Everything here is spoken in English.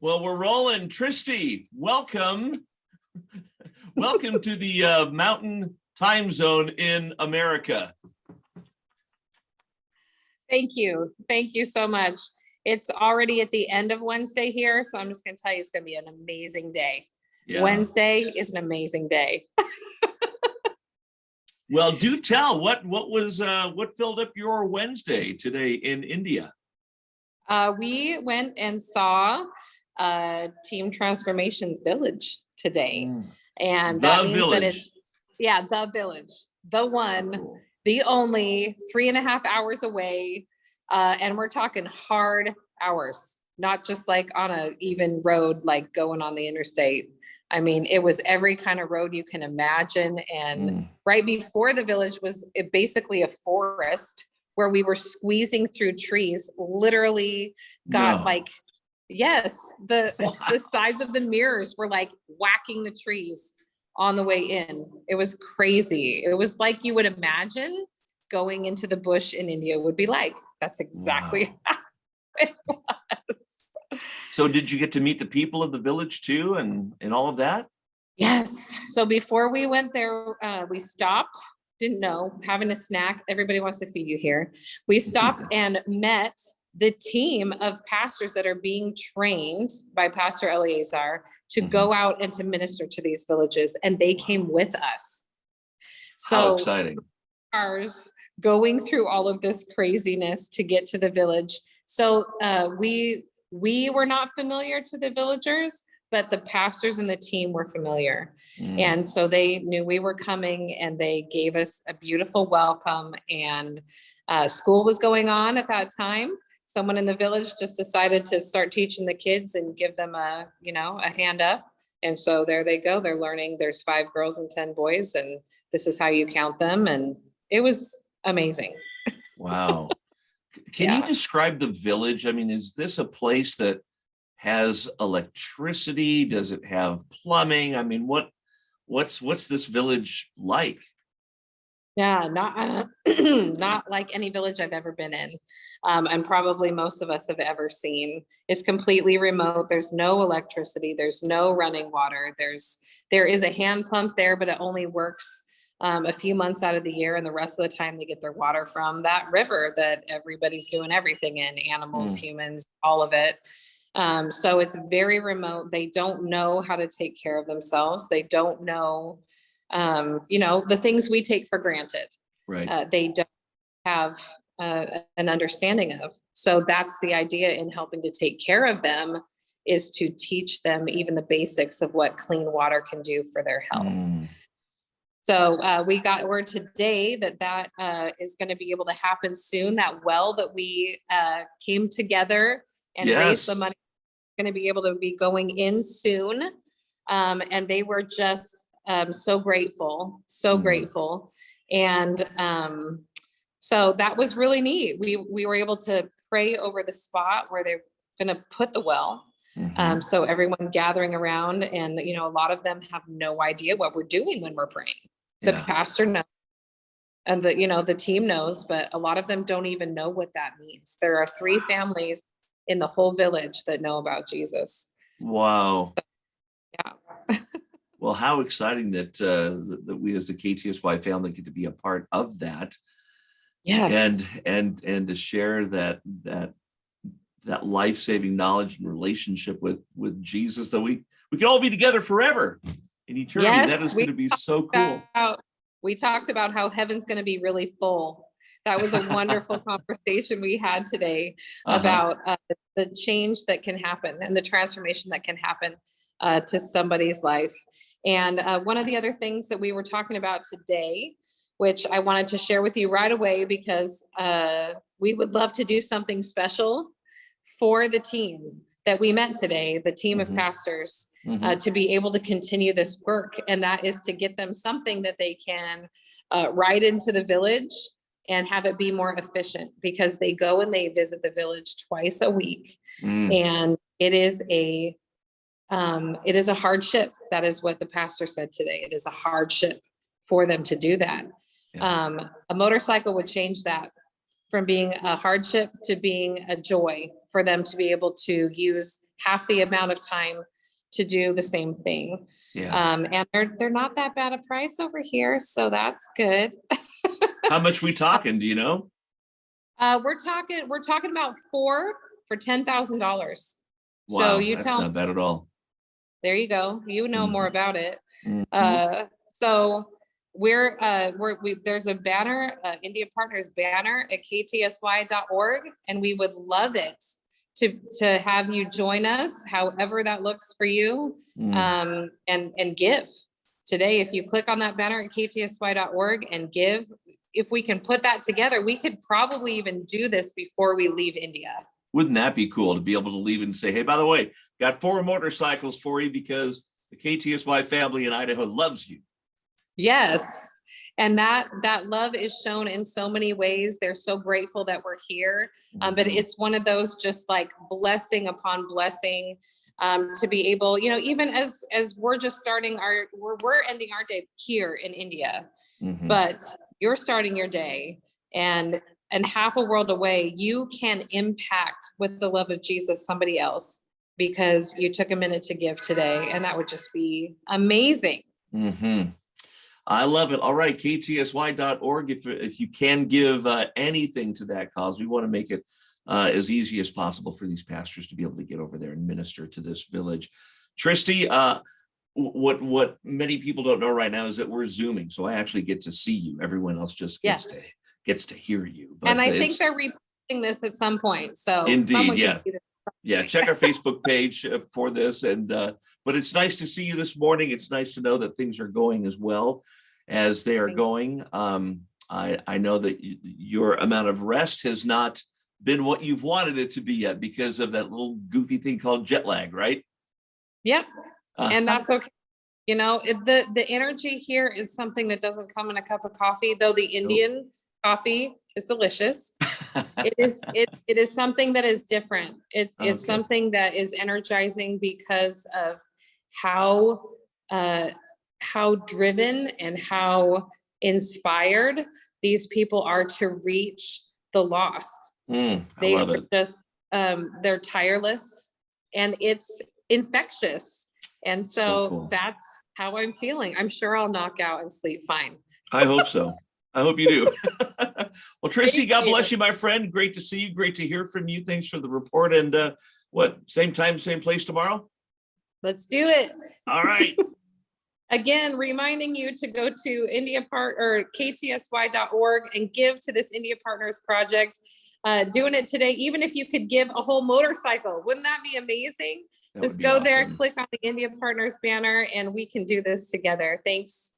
Well, we're rolling. Tristi, welcome. Welcome to the Mountain Time Zone in America. Thank you. Thank you so much. It's already at the end of Wednesday here, so I'm just going to tell you it's going to be an amazing day. Yeah. Wednesday is an amazing day. Well, do tell what filled up your Wednesday today in India? We went and saw Team Transformations Village today. And that means village. That it's, the village, the one, the only 3.5 hours away. And we're talking hard hours, not just like on a even road, like going on the interstate. I mean, it was every kind of road you can imagine. And right before the village was basically a forest where we were squeezing through trees, literally got the sides of the mirrors were like whacking the trees on the way in. It was crazy. It was like you would imagine going into the bush in India would be like. That's exactly how it was. So did you get to meet the people of the village too and all of that? Yes. So before we went there, we stopped, didn't know, having a snack. Everybody wants to feed you here. We stopped and met the team of pastors that are being trained by Pastor Eleazar to go out and to minister to these villages. And they came with us. So how exciting. Cars going through all of this craziness to get to the village. So we were not familiar to the villagers, but the pastors and the team were familiar. And so they knew we were coming and they gave us a beautiful welcome. And school was going on at that time. Someone in the village just decided to start teaching the kids and give them a hand up. And so there they go. They're learning. There's 5 girls and 10 boys, and this is how you count them. And it was amazing. Wow. Can you describe the village? I mean, is this a place that has electricity? Does it have plumbing? I mean, what's this village like? Yeah, not like any village I've ever been in. And probably most of us have ever seen. It's completely remote. There's no electricity. There's no running water. There is a hand pump there, but it only works a few months out of the year, and the rest of the time they get their water from that river that everybody's doing everything in, animals, humans, all of it. So it's very remote. They don't know how to take care of themselves. They don't know, the things we take for granted. Right. They don't have an understanding of. So that's the idea in helping to take care of them, is to teach them even the basics of what clean water can do for their health. So we got word today that is going to be able to happen soon. That well that we came together and raised the money is going to be able to be going in soon. And they were just so grateful. And so that was really neat. We were able to pray over the spot where they're going to put the well. So everyone gathering around, and a lot of them have no idea what we're doing when we're praying. The pastor knows, and the team knows, but a lot of them don't even know what that means. There are 3 families in the whole village that know about Jesus. Wow. So, yeah. Well, how exciting that we as the KTSY family get to be a part of that. Yes. And to share that life-saving knowledge and relationship with Jesus, that we can all be together forever in eternity. Yes, that is going to be so cool. We talked about how heaven's going to be really full. That was a wonderful conversation we had today about the change that can happen and the transformation that can happen to somebody's life. And one of the other things that we were talking about today, which I wanted to share with you right away, because we would love to do something special for the team that we met today, the team of pastors, to be able to continue this work. And that is to get them something that they can ride into the village and have it be more efficient, because they go and they visit the village twice a week. And it is a hardship. That is what the pastor said today. It is a hardship for them to do that. A motorcycle would change that from being a hardship to being a joy for them to be able to use half the amount of time to do the same thing. Yeah. And they're not that bad a price over here, so that's good. How much we talking? Do you know? We're talking about 4 for $10,000. Wow, So you that's tell not bad at all. There you go. You know more about it. Mhm. So there's a banner, India Partners banner at ktsy.org, and we would love it to have you join us, however that looks for you, and give today. If you click on that banner at ktsy.org and give, if we can put that together, we could probably even do this before we leave India. Wouldn't that be cool to be able to leave and say, hey, by the way, got 4 motorcycles for you because the KTSY family in Idaho loves you. Yes. And that love is shown in so many ways. They're so grateful that we're here. But it's one of those just like blessing upon blessing, to be able, even as we're just starting we're ending our day here in India, but you're starting your day, and half a world away, you can impact with the love of Jesus somebody else because you took a minute to give today, and that would just be amazing. I love it. All right, ktsy.org. If you can give anything to that cause, we want to make it as easy as possible for these pastors to be able to get over there and minister to this village. Tristi, what many people don't know right now is that we're Zooming, so I actually get to see you. Everyone else just gets to hear you. But and I think they're reposting this at some point. So indeed, yeah. Check our Facebook page for this. And but it's nice to see you this morning. It's nice to know that things are going as well as they are going. I know that your amount of rest has not been what you've wanted it to be yet because of that little goofy thing called jet lag, right? Yep. And that's okay. The energy here is something that doesn't come in a cup of coffee, though the Indian coffee is delicious. It is something that is different. It's something that is energizing because of how driven and how inspired these people are to reach the lost. I love it. Just they're tireless, and it's infectious. And so cool. That's how I'm feeling. I'm sure I'll knock out and sleep fine. I hope so. I hope you do. Well, Tristi, God bless you, my friend. Great to see you. Great to hear from you. Thanks for the report. And same time, same place tomorrow? Let's do it. All right. Again, reminding you to go to ktsy.org and give to this India Partners project. Doing it today, even if you could give a whole motorcycle, wouldn't that be amazing? Just go there, click on the India Partners banner, and we can do this together. Thanks